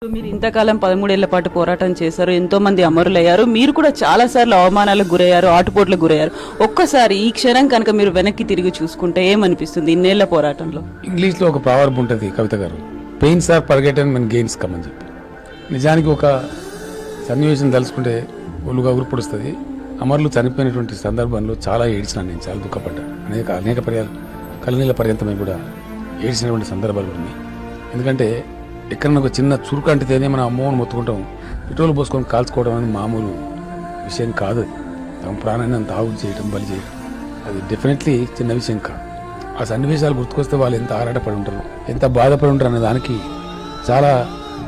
మీరు ఇంతకాలం 13 ఏళ్ల పాటు పోరాటం చేశారు, ఎంతో మంది అమరులయ్యారు, మీరు కూడా చాలా సార్లు అవమానాలకు గురయ్యారు, ఆటుపోట్లకు గురయ్యారు. ఒక్కసారి ఈ క్షణం కనుక మీరు వెనక్కి తిరిగి చూసుకుంటే ఏమనిపిస్తుంది ఇన్నేళ్ల పోరాటంలో? ఇంగ్లీష్లో ఒక ప్రావర్బ్ ఉంటుంది Kavitha garu, pains are forgotten men gains come అని చెప్పి. నిజానికి ఒక సన్నివేశం తలుచుకుంటే ఒళ్ళుగా ఉరుపొడుస్తుంది. అమరులు చనిపోయినటువంటి సందర్భంలో చాలా ఏడ్చినాను, నేను చాలా దుఃఖపడ్డాను. అనేక పర్యాలు కలనీల పర్యంతమై కూడా ఏడ్చినటువంటి సందర్భాలు ఉన్నాయి. ఎందుకంటే ఎక్కడన్నా ఒక చిన్న చురుకు అంటితేనే మనం అమ్మోని మొత్తుకుంటాం, పెట్రోల్ పోసుకొని కాల్చుకోవడం అనేది మామూలు విషయం కాదు. తమ ప్రాణాన్ని అంత ఆవు చేయడం, బలి చేయడం అది డెఫినెట్లీ చిన్న విషయం కాదు. ఆ సన్నివేశాలు గుర్తుకొస్తే వాళ్ళు ఎంత ఆరాటపడి ఉంటారు, ఎంత బాధపడి ఉంటారు అనే దానికి చాలా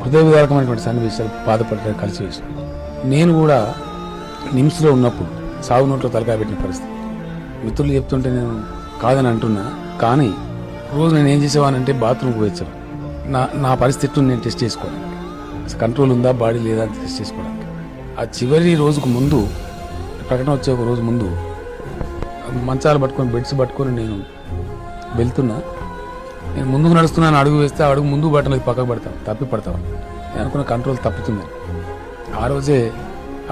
హృదయ విదారకమైనటువంటి సన్నివేశాలు బాధపడడం కలిసి వేసాం. నేను కూడా నిమ్స్లో ఉన్నప్పుడు సాగు నోట్లో తలకాయ పెట్టిన పరిస్థితి. మిత్రులు చెప్తుంటే నేను కాదని అంటున్నా, కానీ రోజు నేను ఏం చేసేవానంటే బాత్రూమ్కి వచ్చాను. నా పరిస్థితిని నేను టెస్ట్ చేసుకోవడానికి, కంట్రోల్ ఉందా బాడీ లేదా అని టెస్ట్ చేసుకోవడానికి. ఆ చివరి రోజుకు ముందు, ప్రకటన వచ్చే ఒక రోజు ముందు మంచాలు పట్టుకొని బెడ్స్ పట్టుకొని నేను వెళ్తున్నా. నేను ముందుకు నడుస్తున్నాను, అడుగు వేస్తే అడుగు ముందుకు పట్టలేదు, పక్కకు పడతాను, తప్పి పడతాను. నేను అనుకున్న కంట్రోల్ తప్పుతుంది. ఆ రోజే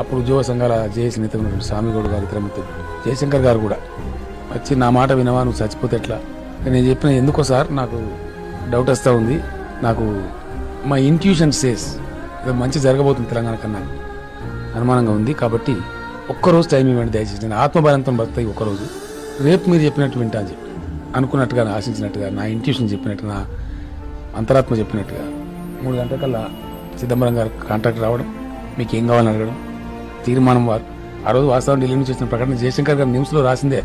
అప్పుడు ఉద్యోగ సంఘాల జేఏసీ నేత ఉన్నటువంటి స్వామిగౌడ్ గారు, ఇతర మిత్రులు జయశంకర్ గారు కూడా వచ్చి నా మాట వినవా, నువ్వు చచ్చిపోతే ఎట్లా? నేను చెప్పిన, ఎందుకో సార్ నాకు డౌట్ వస్తూ ఉంది, నాకు మా ఇంట్యూషన్ సేస్ మంచి జరగబోతుంది తెలంగాణ కన్నా అనుమానంగా ఉంది, కాబట్టి ఒక్కరోజు టైం ఇవ్వండి దయచేసి, నేను ఆత్మబలంతో బతాయి ఒక్కరోజు, రేపు మీరు చెప్పినట్టు వింటా అని చెప్పి అనుకున్నట్టుగా, ఆశించినట్టుగా, నా ఇంట్యూషన్ చెప్పినట్టుగా, నా అంతరాత్మ చెప్పినట్టుగా 3 గంటలకల్లా చిదంబరం గారు కాంట్రాక్ట్ రావడం, మీకు ఏం కావాలని అడగడం, తీర్మానం వారు ఆ రోజు వాస్తవం ఢిల్లీ నుంచి వచ్చిన ప్రకటన జయశంకర్ గారు న్యూస్లో రాసిందే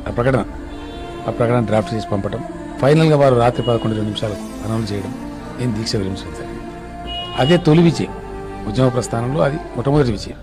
ఆ ప్రకటన డ్రాఫ్ట్ చేసి పంపడం, ఫైనల్గా వారు రాత్రి 11 నిమిషాలకు అనౌన్స్ చేయడం, నేను దీక్ష విరమించాను. అదే తొలి విజయం ఉద్యమ ప్రస్థానంలో, అది మొట్టమొదటి విజయం.